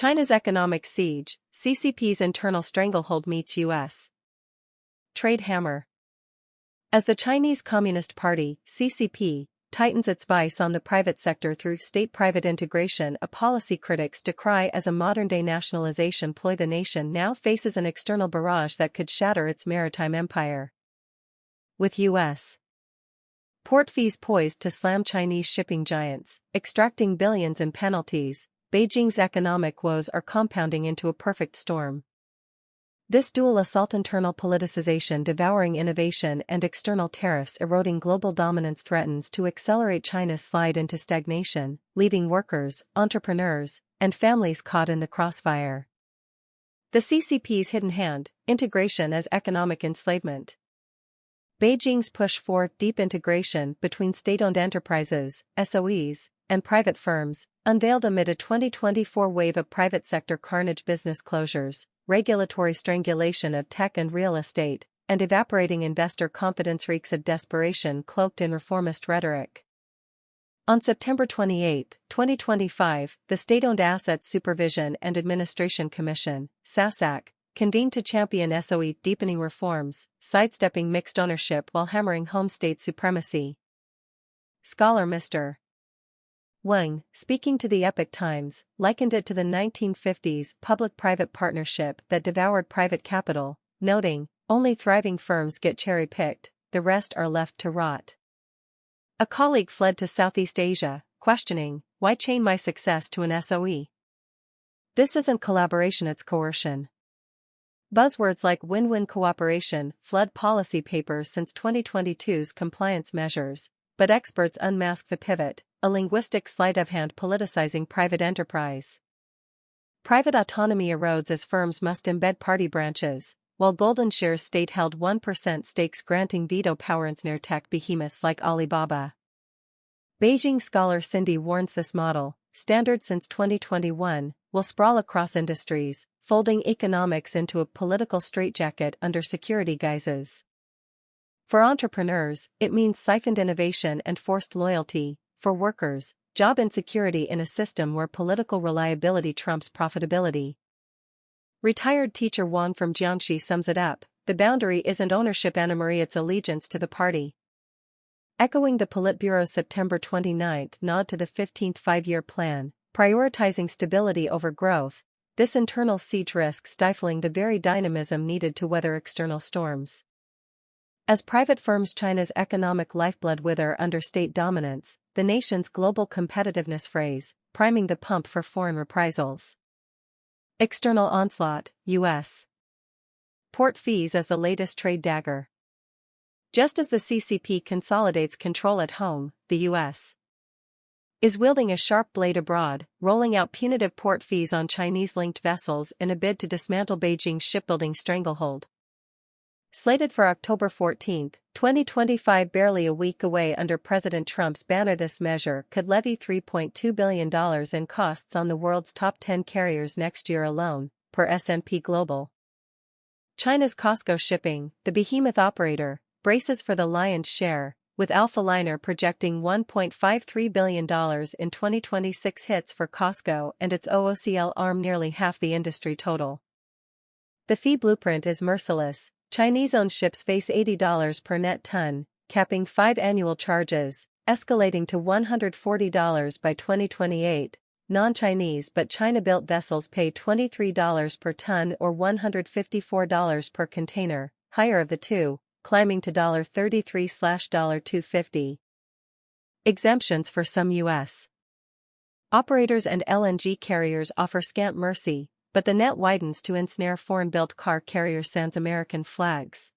China's economic siege, CCP's internal stranglehold meets U.S. trade hammer. As the Chinese Communist Party, CCP, tightens its vice on the private sector through state-private integration, a policy critics decry as a modern-day nationalization ploy, the nation now faces an external barrage that could shatter its maritime empire. With U.S. port fees poised to slam Chinese shipping giants, extracting billions in penalties, Beijing's economic woes are compounding into a perfect storm. This dual assault, internal politicization devouring innovation and external tariffs eroding global dominance, threatens to accelerate China's slide into stagnation, leaving workers, entrepreneurs, and families caught in the crossfire. The CCP's hidden hand, integration as economic enslavement. Beijing's push for deep integration between state-owned enterprises, SOEs, and private firms, unveiled amid a 2024 wave of private sector carnage, business closures, regulatory strangulation of tech and real estate, and evaporating investor confidence, reeks of desperation cloaked in reformist rhetoric. On September 28, 2025, the State-Owned Assets Supervision and Administration Commission, SASAC, convened to champion SOE deepening reforms, sidestepping mixed ownership while hammering home state supremacy. Scholar Mr. Wang, speaking to the Epoch Times, likened it to the 1950s public-private partnership that devoured private capital, noting, "Only thriving firms get cherry-picked, the rest are left to rot." A colleague fled to Southeast Asia, questioning, "Why chain my success to an SOE? This isn't collaboration, it's coercion." Buzzwords like win-win cooperation flood policy papers since 2022's compliance measures, but experts unmask the pivot, a linguistic sleight of hand politicizing private enterprise. Private autonomy erodes as firms must embed party branches, while Golden Shares state held 1% stakes, granting veto power in near tech behemoths like Alibaba. Beijing scholar Cindy warns this model, standard since 2021, will sprawl across industries, folding economics into a political straitjacket under security guises. For entrepreneurs, it means siphoned innovation and forced loyalty. For workers, job insecurity in a system where political reliability trumps profitability. Retired teacher Wang from Jiangxi sums it up: the boundary isn't ownership, Anna-Marie, it's allegiance to the party. Echoing the Politburo's September 29 nod to the 15th five-year plan, prioritizing stability over growth, this internal siege risks stifling the very dynamism needed to weather external storms. As private firms, China's economic lifeblood, wither under state dominance, the nation's global competitiveness phrase, priming the pump for foreign reprisals. External onslaught, U.S. port fees as the latest trade dagger. Just as the CCP consolidates control at home, the U.S. is wielding a sharp blade abroad, rolling out punitive port fees on Chinese-linked vessels in a bid to dismantle Beijing's shipbuilding stranglehold. Slated for October 14, 2025, barely a week away under President Trump's banner, this measure could levy $3.2 billion in costs on the world's top 10 carriers next year alone, per S&P Global. China's COSCO Shipping, the behemoth operator, braces for the lion's share, with Alphaliner projecting $1.53 billion in 2026 hits for COSCO and its OOCL arm, nearly half the industry total. The fee blueprint is merciless. Chinese-owned ships face $80 per net ton, capping 5 annual charges, escalating to $140 by 2028. Non-Chinese but China-built vessels pay $23 per ton or $154 per container, higher of the two, climbing to $33/$250. Exemptions for some U.S. operators and LNG carriers offer scant mercy, but the net widens to ensnare foreign-built car carriers sans American flags.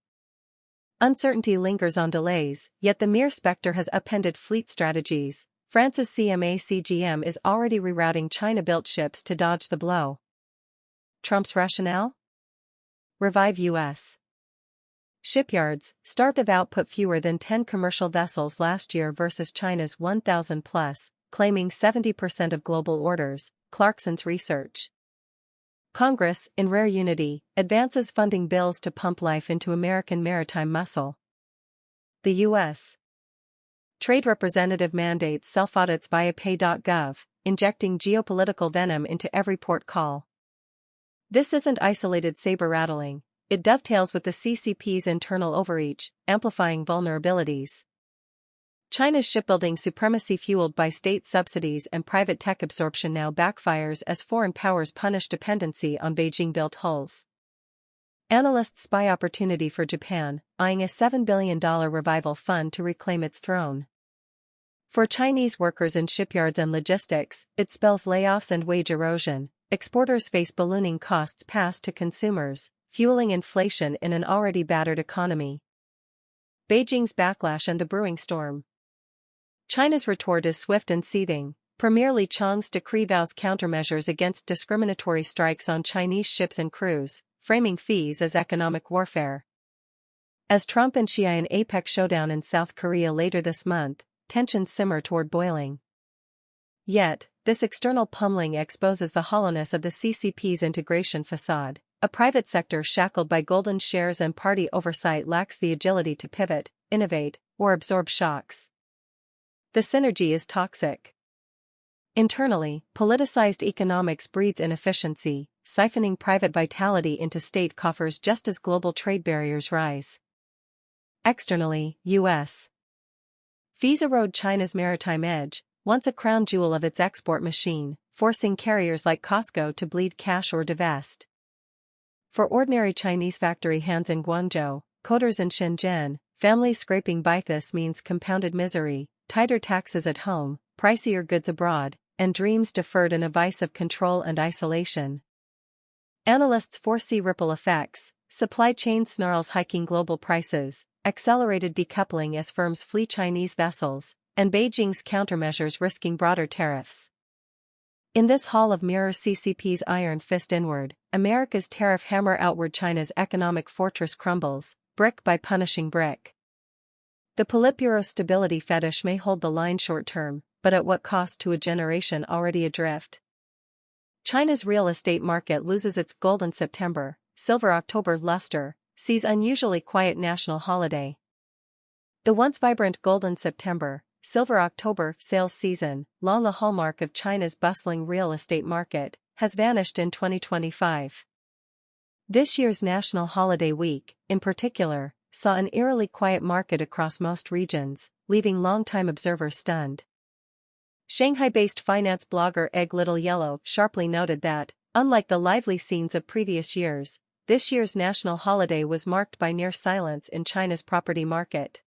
Uncertainty lingers on delays, yet the mere specter has upended fleet strategies. France's CMA-CGM is already rerouting China-built ships to dodge the blow. Trump's rationale? Revive U.S. shipyards, starved of output, fewer than 10 commercial vessels last year versus China's 1,000+, claiming 70% of global orders, Clarkson's research. Congress, in rare unity, advances funding bills to pump life into American maritime muscle. The U.S. Trade representative mandates self-audits via pay.gov, injecting geopolitical venom into every port call. This isn't isolated saber-rattling, it dovetails with the CCP's internal overreach, amplifying vulnerabilities. China's shipbuilding supremacy fueled by state subsidies and private tech absorption now backfires as foreign powers punish dependency on Beijing-built hulls. Analysts spy opportunity for Japan, eyeing a $7 billion revival fund to reclaim its throne. For Chinese workers in shipyards and logistics, it spells layoffs and wage erosion. Exporters face ballooning costs passed to consumers, fueling inflation in an already battered economy. Beijing's backlash and the brewing storm. China's retort is swift and seething. Premier Li Chang's decree vows countermeasures against discriminatory strikes on Chinese ships and crews, framing fees as economic warfare. As Trump and Xi an APEC showdown in South Korea later this month, tensions simmer toward boiling. Yet, this external pummeling exposes the hollowness of the CCP's integration facade. A private sector shackled by golden shares and party oversight lacks the agility to pivot, innovate, or absorb shocks. The synergy is toxic. Internally, politicized economics breeds inefficiency, siphoning private vitality into state coffers just as global trade barriers rise. Externally, U.S. fees erode China's maritime edge, once a crown jewel of its export machine, forcing carriers like COSCO to bleed cash or divest. For ordinary Chinese factory hands in Guangzhou, coders in Shenzhen, family scraping by this means compounded misery, tighter taxes at home, pricier goods abroad, and dreams deferred in a vice of control and isolation. Analysts foresee ripple effects, supply chain snarls hiking global prices, accelerated decoupling as firms flee Chinese vessels, and Beijing's countermeasures risking broader tariffs. In this hall of mirrors, CCP's iron fist inward, America's tariff hammer outward, China's economic fortress crumbles, brick by punishing brick. The Politburo's stability fetish may hold the line short-term, but at what cost to a generation already adrift? China's real estate market loses its golden September, silver October luster, sees unusually quiet national holiday. The once vibrant golden September, silver October sales season, long the hallmark of China's bustling real estate market, has vanished in 2025. This year's National Holiday Week, in particular, saw an eerily quiet market across most regions, leaving longtime observers stunned. Shanghai-based finance blogger Egg Little Yellow sharply noted that, unlike the lively scenes of previous years, this year's national holiday was marked by near silence in China's property market.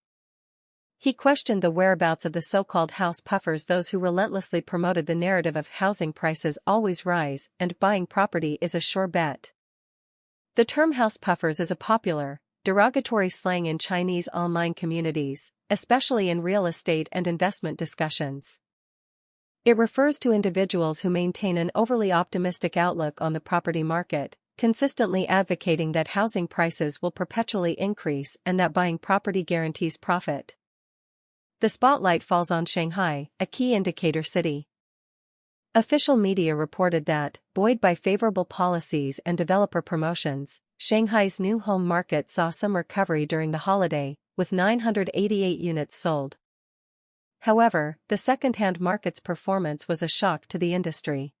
He questioned the whereabouts of the so-called house puffers, those who relentlessly promoted the narrative of housing prices always rise and buying property is a sure bet. The term house puffers is a popular, derogatory slang in Chinese online communities, especially in real estate and investment discussions. It refers to individuals who maintain an overly optimistic outlook on the property market, consistently advocating that housing prices will perpetually increase and that buying property guarantees profit. The spotlight falls on Shanghai, a key indicator city. Official media reported that, buoyed by favorable policies and developer promotions, Shanghai's new home market saw some recovery during the holiday, with 988 units sold. However, the second-hand market's performance was a shock to the industry.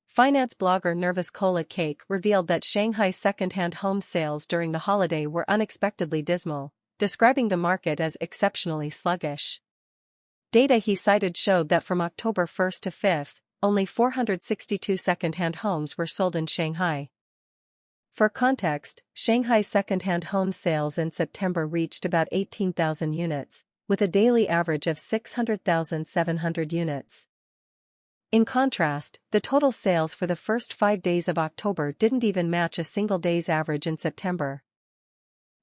Finance blogger Nervous Cola Cake revealed that Shanghai's second-hand home sales during the holiday were unexpectedly dismal, describing the market as exceptionally sluggish. Data he cited showed that from October 1 to 5, only 462 second-hand homes were sold in Shanghai. For context, Shanghai's second-hand home sales in September reached about 18,000 units, with a daily average of 600,700 units. In contrast, the total sales for the first 5 days of October didn't even match a single day's average in September.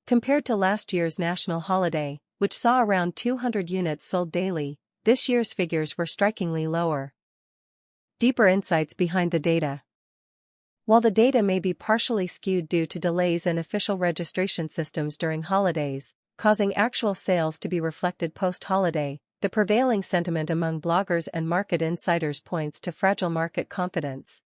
Compared to last year's national holiday, which saw around 200 units sold daily, this year's figures were strikingly lower. Deeper insights behind the data. While the data may be partially skewed due to delays in official registration systems during holidays, causing actual sales to be reflected post-holiday, the prevailing sentiment among bloggers and market insiders points to fragile market confidence.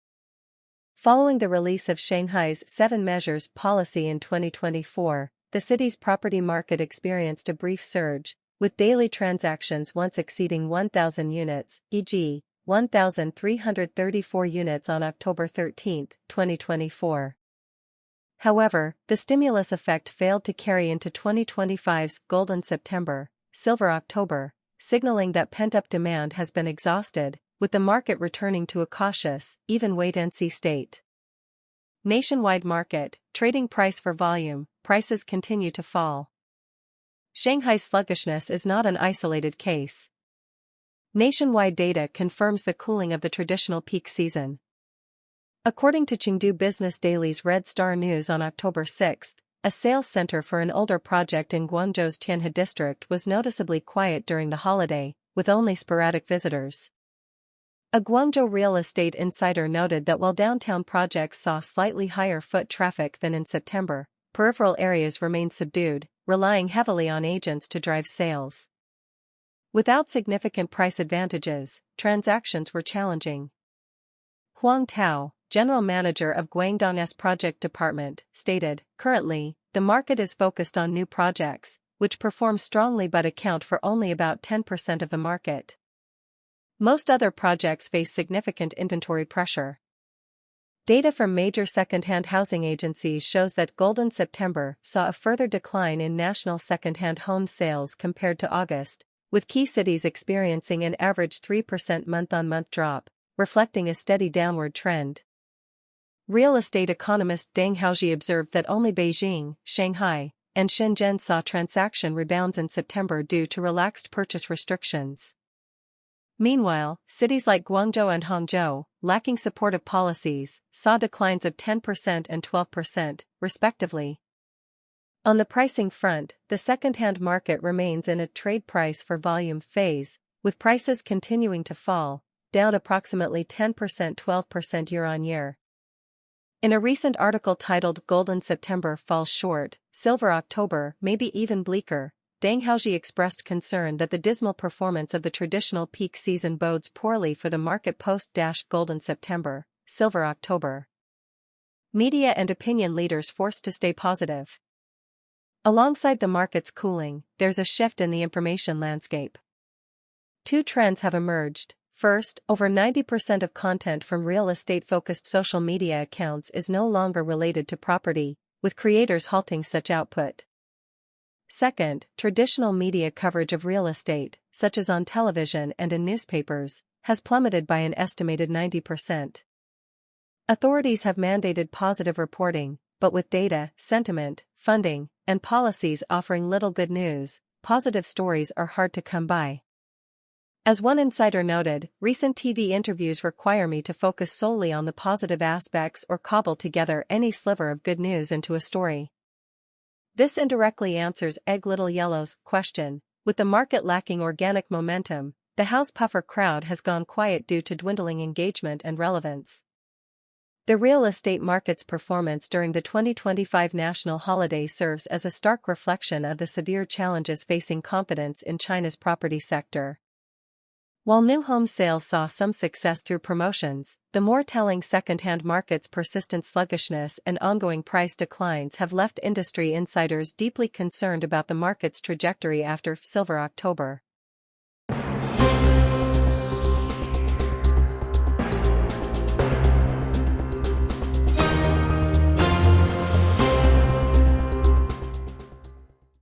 Following the release of Shanghai's 7 Measures policy in 2024, the city's property market experienced a brief surge, with daily transactions once exceeding 1,000 units, e.g., 1,334 units on October 13, 2024. However, the stimulus effect failed to carry into 2025's Golden September, Silver October, signaling that pent-up demand has been exhausted, with the market returning to a cautious, even wait-and-see state. Nationwide market, trading price for volume, prices continue to fall. Shanghai's sluggishness is not an isolated case. Nationwide data confirms the cooling of the traditional peak season. According to Chengdu Business Daily's Red Star News on October 6, a sales center for an older project in Guangzhou's Tianhe district was noticeably quiet during the holiday, with only sporadic visitors. A Guangzhou real estate insider noted that while downtown projects saw slightly higher foot traffic than in September, peripheral areas remained subdued, relying heavily on agents to drive sales. Without significant price advantages, transactions were challenging. Huang Tao, general manager of Guangdong's project department, stated, "Currently, the market is focused on new projects, which perform strongly but account for only about 10% of the market. Most other projects face significant inventory pressure." Data from major second-hand housing agencies shows that Golden September saw a further decline in national second-hand home sales compared to August, with key cities experiencing an average 3% month-on-month drop, reflecting a steady downward trend. Real estate economist Deng Haoji observed that only Beijing, Shanghai, and Shenzhen saw transaction rebounds in September due to relaxed purchase restrictions. Meanwhile, cities like Guangzhou and Hangzhou, lacking supportive policies, saw declines of 10% and 12%, respectively. On the pricing front, the second-hand market remains in a trade price for volume phase, with prices continuing to fall, down approximately 10%-12% year-on-year. In a recent article titled "Golden September Falls Short, Silver October May Be Even Bleaker," Deng Haoji expressed concern that the dismal performance of the traditional peak season bodes poorly for the market post-Golden September, Silver October. Media and opinion leaders forced to stay positive. Alongside the market's cooling, there's a shift in the information landscape. Two trends have emerged. First, over 90% of content from real estate-focused social media accounts is no longer related to property, with creators halting such output. Second, traditional media coverage of real estate, such as on television and in newspapers, has plummeted by an estimated 90%. Authorities have mandated positive reporting, but with data, sentiment, funding, and policies offering little good news, positive stories are hard to come by. As one insider noted, recent TV interviews require me to focus solely on the positive aspects or cobble together any sliver of good news into a story. This indirectly answers Egg Little Yellow's question. With the market lacking organic momentum, the house puffer crowd has gone quiet due to dwindling engagement and relevance. The real estate market's performance during the 2025 national holiday serves as a stark reflection of the severe challenges facing confidence in China's property sector. While new home sales saw some success through promotions, the more telling second-hand market's persistent sluggishness and ongoing price declines have left industry insiders deeply concerned about the market's trajectory after Silver October.